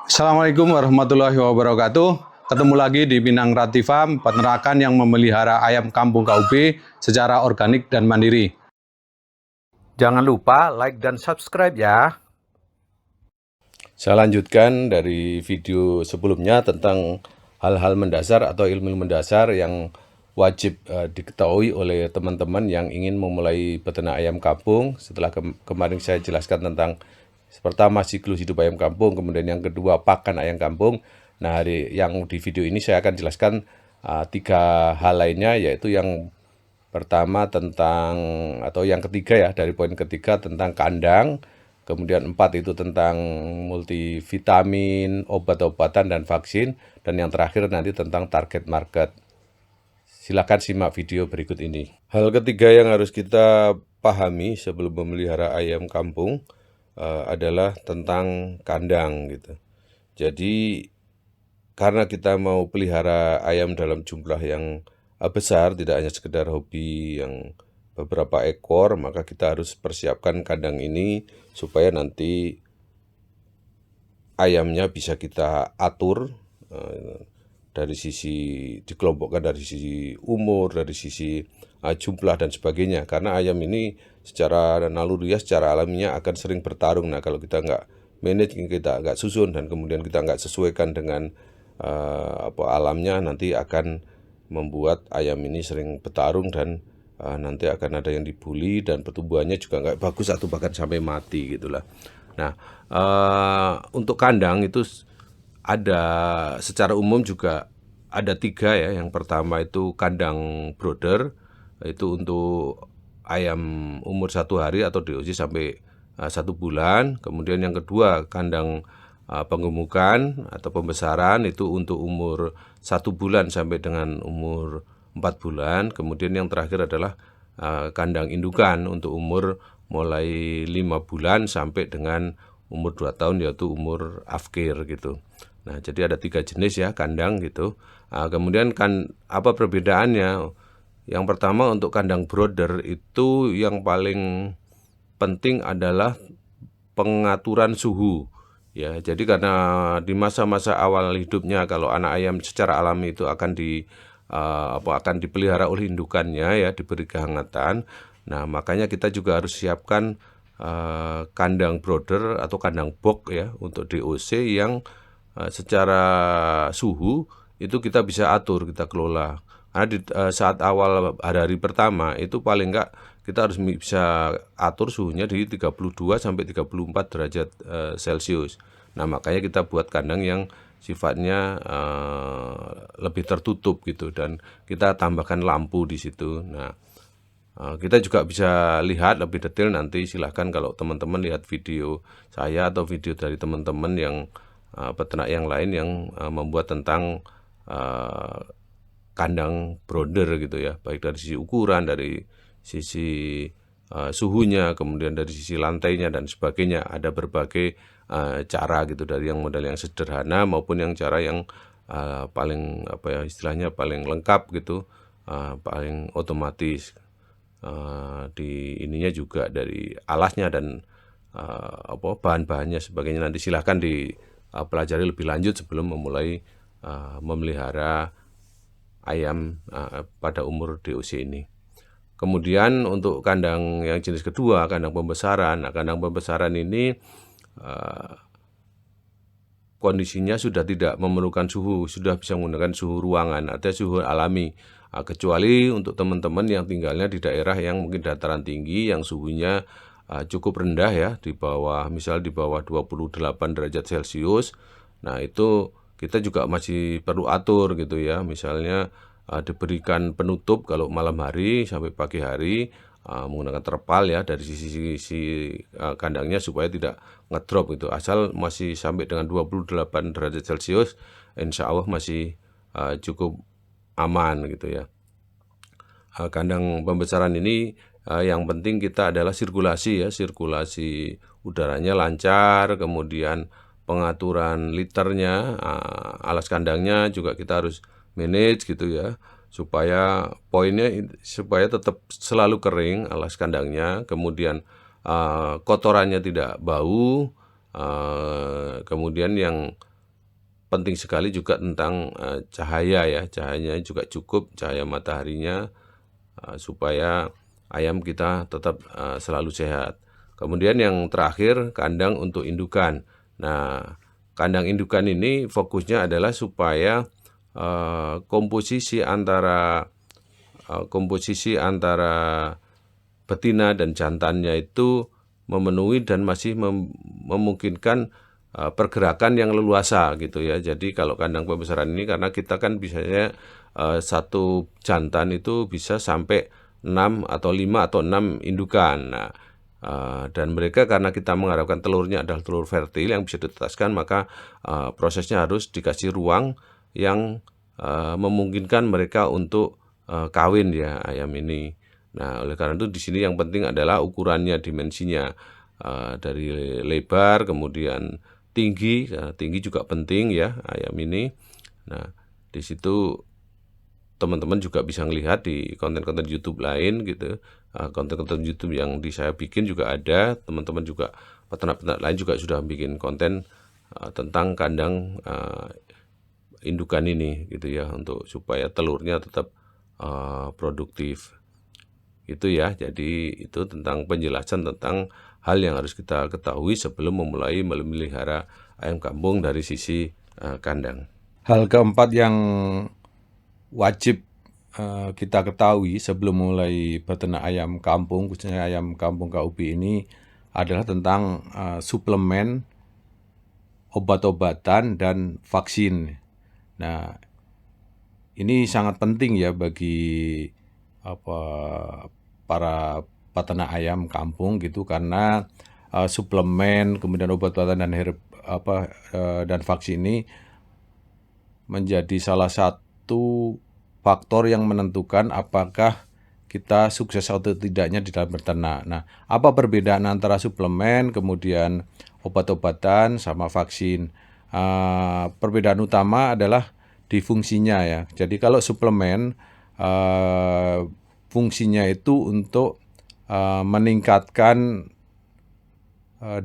Assalamualaikum warahmatullahi wabarakatuh. Ketemu lagi di Pinang Rati Farm, peternakan yang memelihara ayam kampung KUB secara organik dan mandiri. Jangan lupa like dan subscribe ya. Saya lanjutkan dari video sebelumnya tentang hal-hal mendasar atau ilmu mendasar yang wajib diketahui oleh teman-teman yang ingin memulai peternak ayam kampung. Setelah kemarin saya jelaskan tentang pertama siklus hidup ayam kampung, kemudian yang kedua pakan ayam kampung. Nah, yang di video ini saya akan jelaskan 3 hal lainnya, yaitu yang pertama tentang, atau yang ketiga ya, dari poin ketiga tentang kandang. Kemudian 4 itu tentang multivitamin, obat-obatan, dan vaksin. Dan yang terakhir nanti tentang target market. Silakan simak video berikut ini. Hal ketiga yang harus kita pahami sebelum memelihara ayam kampung adalah tentang kandang gitu. Jadi karena kita mau pelihara ayam dalam jumlah yang besar, tidak hanya sekedar hobi yang beberapa ekor, maka kita harus persiapkan kandang ini supaya nanti ayamnya bisa kita atur dari sisi, dikelompokkan dari sisi umur, dari sisi jumlah dan sebagainya. Karena ayam ini secara naluriah, secara alaminya akan sering bertarung. Nah, kalau kita nggak manage, kita nggak susun, dan kemudian kita nggak sesuaikan dengan alamnya, nanti akan membuat ayam ini sering bertarung dan nanti akan ada yang dibully dan pertumbuhannya juga nggak bagus atau bahkan sampai mati gitulah. Nah, untuk kandang itu ada secara umum juga ada 3 ya. Yang pertama itu kandang brooder, itu untuk ayam umur 1 hari atau DOC sampai 1 bulan. Kemudian yang kedua kandang penggemukan atau pembesaran, itu untuk umur 1 bulan sampai dengan umur 4 bulan. Kemudian yang terakhir adalah kandang indukan untuk umur mulai 5 bulan sampai dengan umur 2 tahun, yaitu umur afkir gitu. Nah, jadi ada 3 jenis ya kandang gitu. Kemudian apa perbedaannya? Yang pertama untuk kandang brooder itu yang paling penting adalah pengaturan suhu. Ya, jadi karena di masa-masa awal hidupnya, kalau anak ayam secara alami itu akan dipelihara oleh indukannya ya, diberi kehangatan. Nah, makanya kita juga harus siapkan kandang brooder atau kandang box ya untuk DOC yang secara suhu itu kita bisa atur, kita kelola. Karena di saat awal hari pertama itu paling enggak kita harus bisa atur suhunya di 32 sampai 34 derajat Celcius. Nah, makanya kita buat kandang yang sifatnya lebih tertutup gitu, dan kita tambahkan lampu di situ. Nah, kita juga bisa lihat lebih detail nanti, silahkan kalau teman-teman lihat video saya atau video dari teman-teman yang peternak yang lain yang membuat tentang kandang brooder gitu ya, baik dari sisi ukuran, dari sisi suhunya, kemudian dari sisi lantainya dan sebagainya. Ada berbagai cara gitu, dari yang model yang sederhana maupun yang cara yang paling istilahnya paling lengkap gitu, paling otomatis. Di ininya juga dari alasnya dan bahan-bahannya sebagainya, nanti silahkan dipelajari lebih lanjut sebelum memulai memelihara ayam pada umur DOC ini. Kemudian untuk kandang yang jenis kedua, kandang pembesaran. Nah, kandang pembesaran ini kondisinya sudah tidak memerlukan suhu, sudah bisa menggunakan suhu ruangan atau suhu alami. Kecuali untuk teman-teman yang tinggalnya di daerah yang mungkin dataran tinggi, yang suhunya cukup rendah ya, di bawah 28 derajat Celcius. Nah, itu kita juga masih perlu atur gitu ya. Misalnya diberikan penutup kalau malam hari sampai pagi hari, menggunakan terpal ya dari sisi kandangnya supaya tidak ngedrop gitu. Asal masih sampai dengan 28 derajat Celcius, insya Allah masih cukup aman gitu ya. Kandang pembesaran ini yang penting kita adalah sirkulasi ya, sirkulasi udaranya lancar, kemudian pengaturan liternya, alas kandangnya juga kita harus manage gitu ya, supaya poinnya supaya tetap selalu kering alas kandangnya, kemudian kotorannya tidak bau, kemudian yang penting sekali juga tentang cahaya ya, cahayanya juga cukup, cahaya mataharinya supaya ayam kita tetap selalu sehat. Kemudian yang terakhir, kandang untuk indukan. Nah, kandang indukan ini fokusnya adalah supaya komposisi antara betina dan jantannya itu memenuhi dan masih memungkinkan pergerakan yang leluasa gitu ya. Jadi kalau kandang pembesaran ini, karena kita kan biasanya satu jantan itu bisa sampai 6 atau 5 atau 6 indukan. Nah, dan mereka karena kita mengharapkan telurnya adalah telur fertil yang bisa ditetaskan, maka prosesnya harus dikasih ruang yang memungkinkan mereka untuk kawin ya ayam ini. Nah, oleh karena itu di sini yang penting adalah ukurannya, dimensinya, dari lebar, kemudian tinggi juga penting ya ayam ini. Nah, di situ teman-teman juga bisa melihat di konten-konten YouTube lain gitu. Konten-konten YouTube yang saya bikin juga ada, teman-teman juga peternak-peternak lain juga sudah bikin konten tentang kandang indukan ini gitu ya, untuk supaya telurnya tetap produktif. Itu ya, jadi itu tentang penjelasan tentang hal yang harus kita ketahui sebelum memulai memelihara ayam kampung dari sisi kandang. Hal keempat yang wajib kita ketahui sebelum mulai beternak ayam kampung, khususnya ayam kampung KUB ini adalah tentang suplemen, obat-obatan, dan vaksin. Nah, ini sangat penting ya bagi para peternak ayam kampung gitu, karena suplemen, kemudian obat-obatan dan vaksin ini menjadi salah satu faktor yang menentukan apakah kita sukses atau tidaknya di dalam beternak. Nah, apa perbedaan antara suplemen, kemudian obat-obatan, sama vaksin? Perbedaan utama adalah di fungsinya ya. Jadi kalau suplemen fungsinya itu untuk meningkatkan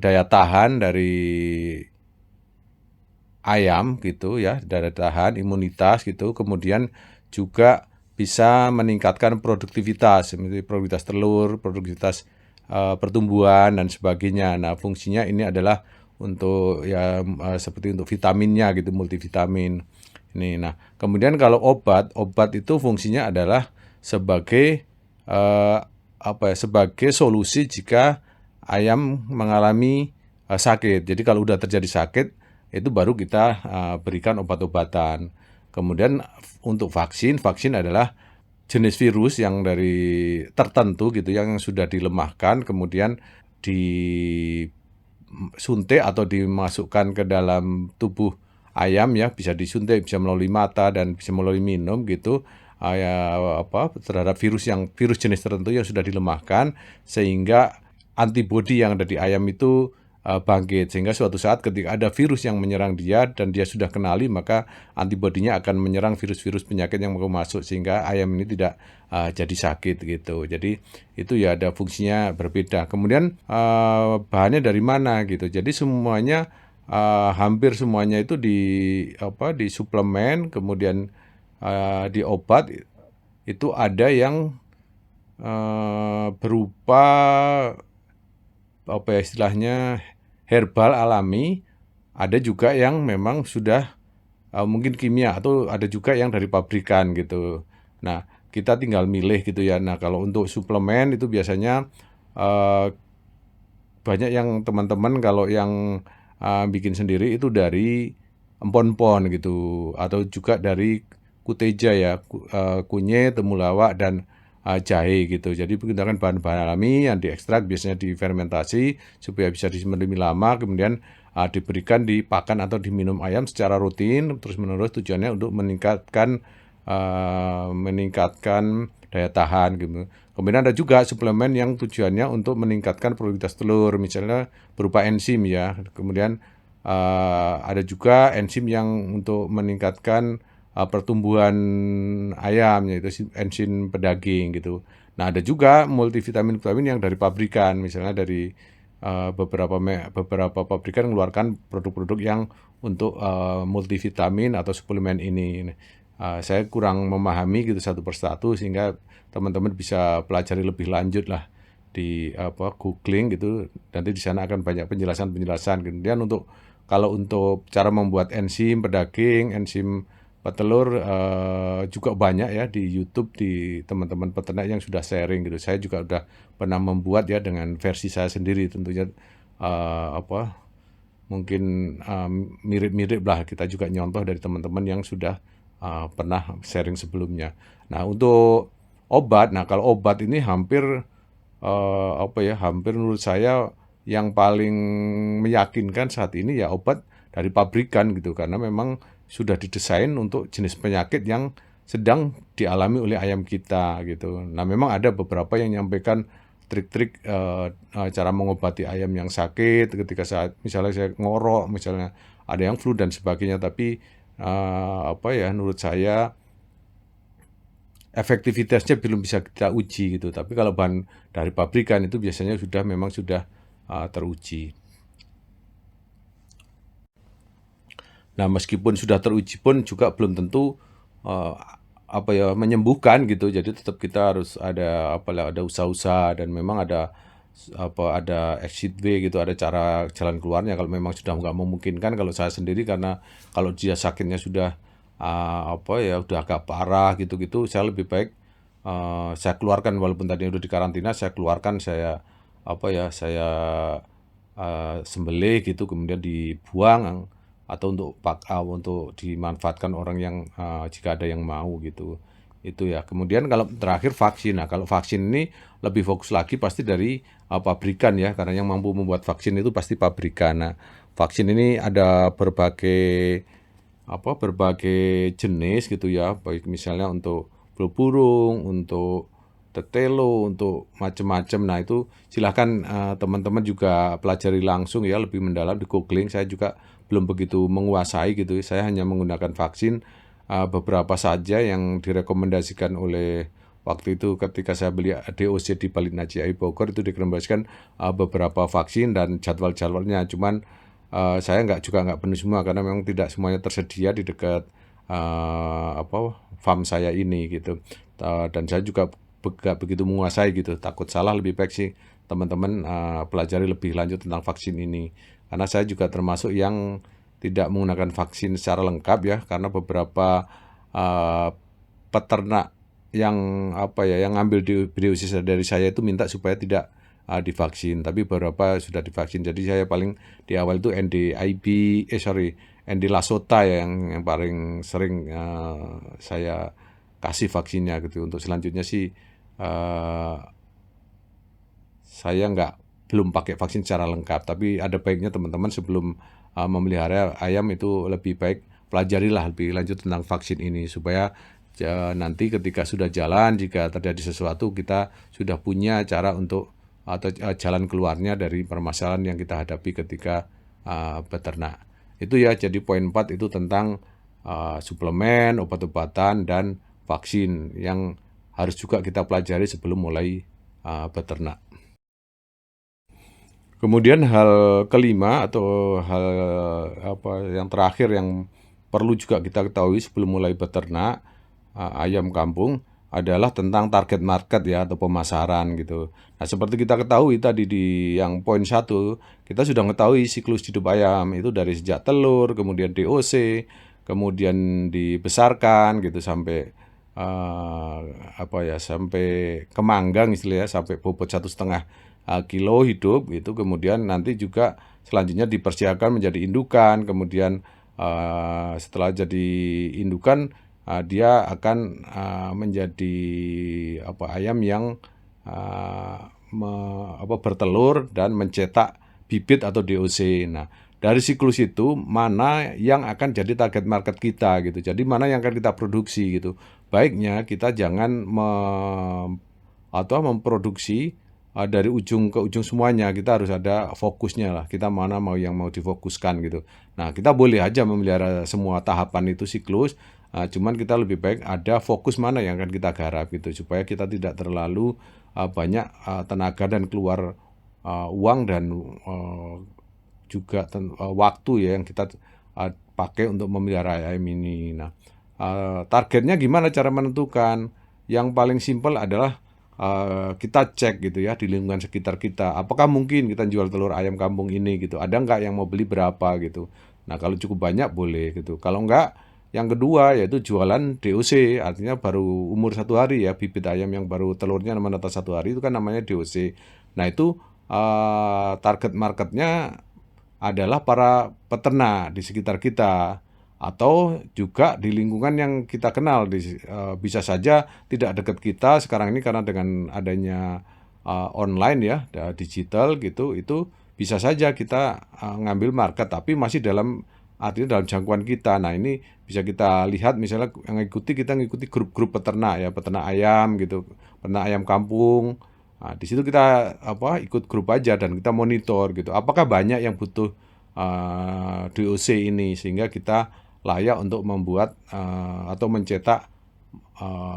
daya tahan dari ayam gitu ya, daya tahan, imunitas gitu, kemudian juga bisa meningkatkan produktivitas, seperti produktivitas telur, produktivitas pertumbuhan dan sebagainya. Nah, fungsinya ini adalah untuk ya seperti untuk vitaminnya gitu, multivitamin. Ini. Nah, kemudian kalau obat itu fungsinya adalah sebagai sebagai solusi jika ayam mengalami sakit. Jadi kalau udah terjadi sakit, itu baru kita berikan obat-obatan. Kemudian untuk vaksin adalah jenis virus yang dari tertentu gitu yang sudah dilemahkan, kemudian disuntik atau dimasukkan ke dalam tubuh ayam ya, bisa disuntik, bisa melalui mata dan bisa melalui minum gitu. Terhadap virus jenis tertentu yang sudah dilemahkan, sehingga antibodi yang ada di ayam itu bangkit, sehingga suatu saat ketika ada virus yang menyerang dia dan dia sudah kenali, maka antibodinya akan menyerang virus-virus penyakit yang mau masuk, sehingga ayam ini tidak jadi sakit gitu. Jadi itu ya ada fungsinya berbeda. Kemudian bahannya dari mana gitu. Jadi semuanya hampir semuanya itu di suplemen, kemudian di obat itu ada yang berupa istilahnya herbal alami, ada juga yang memang sudah mungkin kimia, atau ada juga yang dari pabrikan gitu. Nah, kita tinggal milih gitu ya. Nah, kalau untuk suplemen itu biasanya banyak yang teman-teman kalau yang bikin sendiri itu dari empon-empon gitu, atau juga dari kuteja ya, kunyit, temulawak, dan jahe gitu. Jadi menggunakan bahan-bahan alami yang diekstrak, biasanya difermentasi supaya bisa disimpan lebih lama, kemudian diberikan di pakan atau diminum ayam secara rutin terus-menerus, tujuannya untuk meningkatkan daya tahan gitu. Kemudian ada juga suplemen yang tujuannya untuk meningkatkan produktivitas telur, misalnya berupa enzim ya. Kemudian ada juga enzim yang untuk meningkatkan pertumbuhan ayam, yaitu enzim pedaging gitu. Nah, ada juga multivitamin yang dari pabrikan, misalnya dari beberapa pabrikan mengeluarkan produk-produk yang untuk multivitamin atau suplemen ini. Saya kurang memahami gitu satu persatu, sehingga teman-teman bisa pelajari lebih lanjut lah di googling gitu. Nanti di sana akan banyak penjelasan. Kemudian kalau untuk cara membuat enzim pedaging, enzim petelur juga banyak ya di YouTube, di teman-teman peternak yang sudah sharing gitu. Saya juga udah pernah membuat ya dengan versi saya sendiri, tentunya mungkin mirip-mirip lah, kita juga nyontoh dari teman-teman yang sudah pernah sharing sebelumnya. Nah, untuk obat, kalau obat ini hampir hampir menurut saya yang paling meyakinkan saat ini ya obat dari pabrikan gitu, karena memang sudah didesain untuk jenis penyakit yang sedang dialami oleh ayam kita gitu. Nah, memang ada beberapa yang menyampaikan trik-trik cara mengobati ayam yang sakit ketika misalnya saya ngorok, misalnya ada yang flu dan sebagainya, tapi menurut saya efektivitasnya belum bisa kita uji gitu. Tapi kalau bahan dari pabrikan itu biasanya memang sudah teruji. Nah, meskipun sudah teruji pun juga belum tentu menyembuhkan gitu. Jadi tetap kita harus ada usaha-usaha, dan memang ada exit way gitu, ada cara jalan keluarnya kalau memang sudah nggak memungkinkan. Kalau saya sendiri, karena kalau dia sakitnya sudah udah agak parah gitu-gitu, saya lebih baik saya keluarkan, walaupun tadi udah di karantina, saya keluarkan, saya sembelih gitu, kemudian dibuang, atau untuk dimanfaatkan orang yang jika ada yang mau gitu. Itu ya. Kemudian kalau terakhir vaksin. Nah, kalau vaksin ini lebih fokus lagi pasti dari pabrikan ya, karena yang mampu membuat vaksin itu pasti pabrikan. Nah, vaksin ini ada berbagai jenis gitu ya, baik misalnya untuk flu burung, untuk tetelo, untuk macam-macam. Nah, itu silahkan teman-teman juga pelajari langsung ya, lebih mendalam di googling. Saya juga belum begitu menguasai gitu. Saya hanya menggunakan vaksin beberapa saja yang direkomendasikan oleh waktu itu ketika saya beli DOC di Balitna GI Bogor, itu direkomendasikan beberapa vaksin dan jadwal-jadwalnya. Cuman saya nggak penuh semua, karena memang tidak semuanya tersedia di dekat farm saya ini gitu. Dan saya juga nggak begitu menguasai gitu, takut salah. Lebih baik sih teman-teman pelajari lebih lanjut tentang vaksin ini, karena saya juga termasuk yang tidak menggunakan vaksin secara lengkap ya, karena beberapa peternak yang yang ngambil DOC dari saya itu minta supaya tidak divaksin, tapi beberapa sudah divaksin. Jadi saya paling di awal itu ND Lasota ya, yang paling sering saya kasih vaksinnya gitu. Untuk selanjutnya sih saya belum pakai vaksin secara lengkap, tapi ada baiknya teman-teman sebelum memelihara ayam itu lebih baik pelajarilah lebih lanjut tentang vaksin ini, supaya nanti ketika sudah jalan, jika terjadi sesuatu, kita sudah punya cara untuk atau jalan keluarnya dari permasalahan yang kita hadapi ketika beternak. Itu ya, jadi poin 4 itu tentang suplemen, obat-obatan, dan vaksin yang harus juga kita pelajari sebelum mulai beternak. Kemudian hal kelima atau hal yang terakhir yang perlu juga kita ketahui sebelum mulai beternak ayam kampung adalah tentang target market ya, atau pemasaran gitu. Nah, seperti kita ketahui tadi di yang poin 1, kita sudah mengetahui siklus hidup ayam itu dari sejak telur, kemudian DOC, kemudian dibesarkan gitu sampai sampai kemanggang istilahnya, sampai bobot 1,5 kilo hidup itu. Kemudian nanti juga selanjutnya dipersiapkan menjadi indukan. Kemudian setelah jadi indukan, dia akan menjadi ayam yang bertelur dan mencetak bibit atau DOC. Nah, dari siklus itu mana yang akan jadi target market kita gitu. Jadi mana yang akan kita produksi gitu. Baiknya kita jangan memproduksi dari ujung ke ujung semuanya. Kita harus ada fokusnya lah. Kita mana yang mau difokuskan gitu. Nah, kita boleh aja memelihara semua tahapan itu siklus. Cuman kita lebih baik ada fokus mana yang akan kita garap gitu, supaya kita tidak terlalu banyak tenaga dan keluar uang dan juga waktu ya yang kita pakai untuk memelihara ayam ini. Nah, targetnya gimana cara menentukan? Yang paling simpel adalah kita cek gitu ya di lingkungan sekitar kita. Apakah mungkin kita jual telur ayam kampung ini gitu? Ada nggak yang mau beli berapa gitu? Nah, kalau cukup banyak boleh gitu. Kalau nggak, yang kedua yaitu jualan DOC, artinya baru umur 1 hari ya, bibit ayam yang baru telurnya menetas 1 hari itu kan namanya DOC. Nah, itu target marketnya adalah para peternak di sekitar kita atau juga di lingkungan yang kita kenal. Bisa saja tidak dekat kita sekarang ini karena dengan adanya online ya, digital gitu, itu bisa saja kita ngambil market tapi masih artinya dalam jangkauan kita. Nah, ini bisa kita lihat misalnya kita ngikuti grup-grup peternak ya, peternak ayam gitu, peternak ayam kampung. Nah, di situ kita ikut grup aja dan kita monitor gitu. Apakah banyak yang butuh DOC ini sehingga kita layak untuk membuat atau mencetak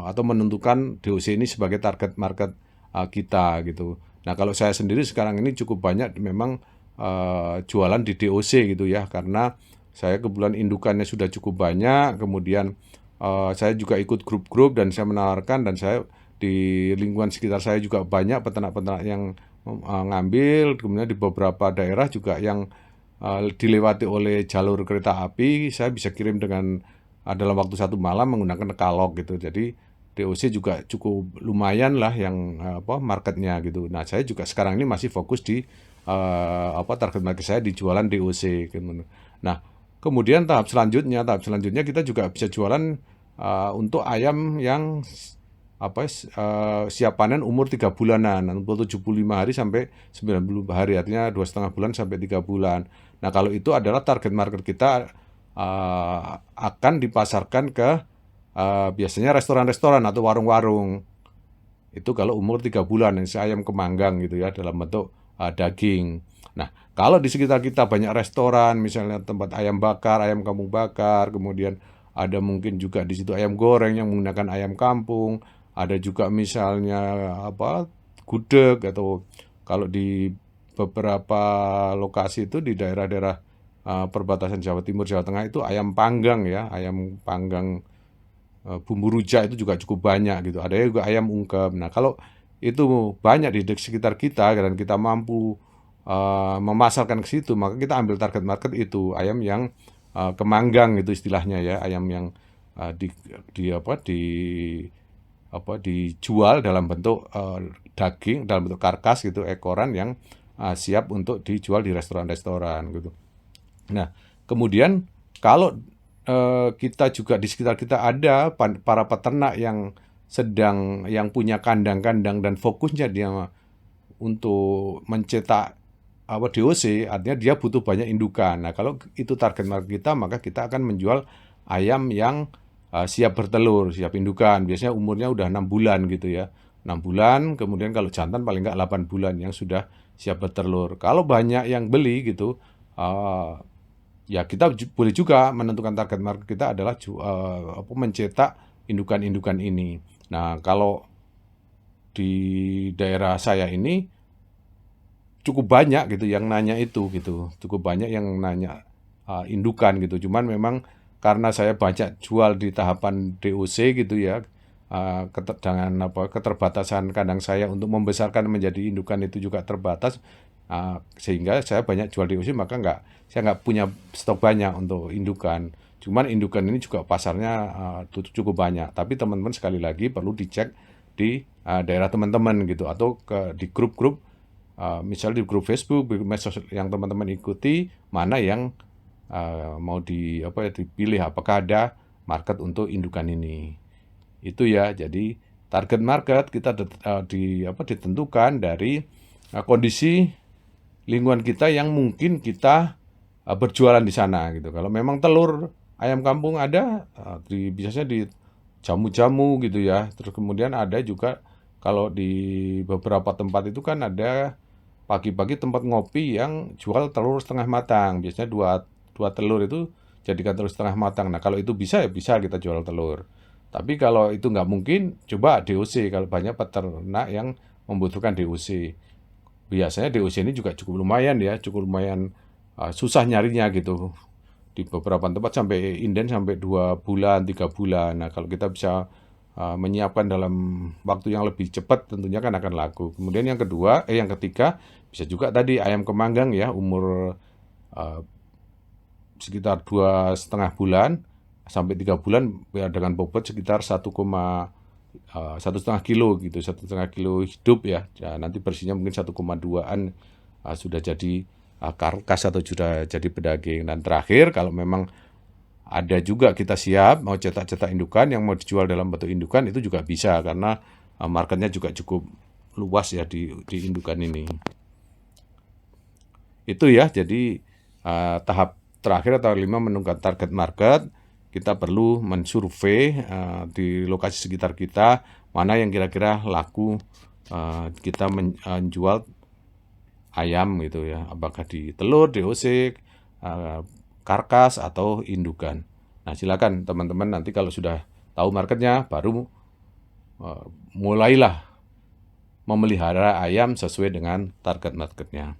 atau menentukan DOC ini sebagai target market kita gitu. Nah, kalau saya sendiri sekarang ini cukup banyak memang jualan di DOC gitu ya, karena saya kebetulan indukannya sudah cukup banyak, kemudian saya juga ikut grup-grup dan saya menawarkan, dan saya di lingkungan sekitar saya juga banyak peternak-peternak yang ngambil, kemudian di beberapa daerah juga yang dilewati oleh jalur kereta api, saya bisa kirim dengan dalam waktu 1 malam menggunakan kalok gitu. Jadi DOC juga cukup lumayan lah yang marketnya gitu. Nah, saya juga sekarang ini masih fokus di target market saya di jualan DOC gitu. Nah, kemudian tahap selanjutnya kita juga bisa jualan untuk ayam yang siap panen umur 3 bulanan, umur 75 hari sampai 90 hari, artinya 2,5 bulan sampai 3 bulan. Nah, kalau itu adalah target market kita akan dipasarkan ke biasanya restoran-restoran atau warung-warung. Itu kalau umur 3 bulan, yang ayam kemanggang gitu ya, dalam bentuk daging. Nah, kalau di sekitar kita banyak restoran, misalnya tempat ayam bakar, ayam kampung bakar, kemudian ada mungkin juga di situ ayam goreng yang menggunakan ayam kampung, ada juga misalnya gudeg, atau kalau di beberapa lokasi itu di daerah-daerah perbatasan Jawa Timur, Jawa Tengah itu ayam panggang ya, ayam panggang bumbu rujak itu juga cukup banyak gitu. Ada juga ayam ungkep. Nah, kalau itu banyak di sekitar kita dan kita mampu memasarkan ke situ, maka kita ambil target market itu ayam yang kemanggang itu istilahnya ya, ayam yang dijual dalam bentuk daging, dalam bentuk karkas gitu, ekoran yang siap untuk dijual di restoran-restoran gitu. Nah, kemudian kalau kita juga di sekitar kita ada para peternak yang punya kandang-kandang dan fokusnya dia untuk mencetak DOC, artinya dia butuh banyak indukan. Nah, kalau itu target market kita, maka kita akan menjual ayam yang siap bertelur, siap indukan. Biasanya umurnya udah 6 bulan gitu ya. 6 bulan, kemudian kalau jantan paling nggak 8 bulan yang sudah siap bertelur. Kalau banyak yang beli gitu, ya kita boleh juga menentukan target market kita adalah mencetak indukan-indukan ini. Nah, kalau di daerah saya ini cukup banyak gitu yang nanya itu gitu, cukup banyak yang nanya indukan gitu. Cuman memang karena saya banyak jual di tahapan DOC gitu ya, dengan keterbatasan kandang saya untuk membesarkan menjadi indukan itu juga terbatas, sehingga saya banyak jual DOC, maka saya nggak punya stok banyak untuk indukan. Cuman indukan ini juga pasarnya cukup banyak. Tapi teman-teman sekali lagi perlu dicek di daerah teman-teman gitu, atau di grup-grup, misalnya di grup Facebook, di medsos yang teman-teman ikuti, mana yang mau dipilih, apakah ada market untuk indukan ini. Itu ya. Jadi target market kita ditentukan dari kondisi lingkungan kita yang mungkin kita berjualan di sana gitu. Kalau memang telur ayam kampung ada, biasanya di jamu-jamu gitu ya. Terus kemudian ada juga kalau di beberapa tempat itu kan ada pagi-pagi tempat ngopi yang jual telur setengah matang. Biasanya dua telur itu jadikan telur setengah matang. Nah, kalau itu bisa ya bisa kita jual telur. Tapi kalau itu nggak mungkin, coba DOC. Kalau banyak peternak yang membutuhkan DOC. biasanya DOC ini juga cukup lumayan ya, cukup lumayan susah nyarinya gitu. Di beberapa tempat sampai inden sampai 2 bulan, 3 bulan. Nah, kalau kita bisa menyiapkan dalam waktu yang lebih cepat tentunya kan akan laku. Kemudian yang ketiga bisa juga tadi ayam kemanggang ya, umur sekitar 2,5 bulan sampai 3 bulan ya, dengan bobot sekitar 1,5 kilo gitu, 1,5 kilo hidup ya. Ya, nanti bersihnya mungkin 1,2-an sudah jadi karkas atau sudah jadi pedaging. Dan terakhir, kalau memang ada juga kita siap mau cetak-cetak indukan yang mau dijual dalam bentuk indukan, itu juga bisa karena marketnya juga cukup luas ya di indukan ini. Itu ya, jadi tahap terakhir atau 5 menentukan target market. Kita perlu mensurvei di lokasi sekitar kita mana yang kira-kira laku kita menjual ayam gitu ya, apakah di telur, DOC, karkas atau indukan. Nah, silakan teman-teman nanti kalau sudah tahu marketnya baru mulailah memelihara ayam sesuai dengan target marketnya.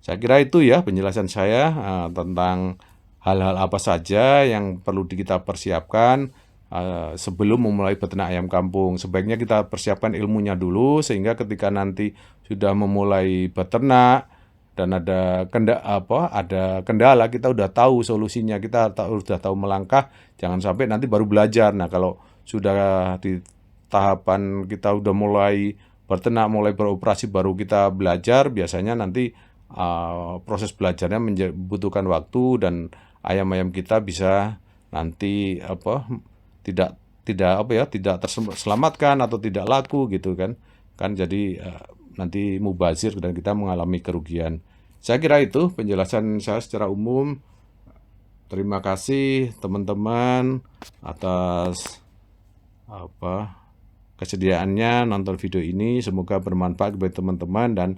Saya kira itu ya penjelasan saya tentang hal-hal apa saja yang perlu kita persiapkan sebelum memulai beternak ayam kampung. Sebaiknya kita persiapkan ilmunya dulu sehingga ketika nanti sudah memulai beternak dan ada kendala, kita udah tahu solusinya, kita udah tahu melangkah, jangan sampai nanti baru belajar. Nah, kalau sudah di tahapan kita udah mulai beternak, mulai beroperasi, baru kita belajar, biasanya nanti proses belajarnya membutuhkan waktu dan ayam-ayam kita bisa nanti tidak terselamatkan atau tidak laku gitu kan jadi nanti mubazir dan kita mengalami kerugian. Saya kira itu penjelasan saya secara umum. Terima kasih teman-teman atas kesediaannya nonton video ini. Semoga bermanfaat bagi teman-teman dan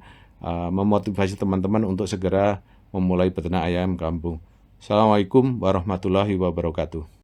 memotivasi teman-teman untuk segera memulai beternak ayam kampung. Assalamualaikum warahmatullahi wabarakatuh.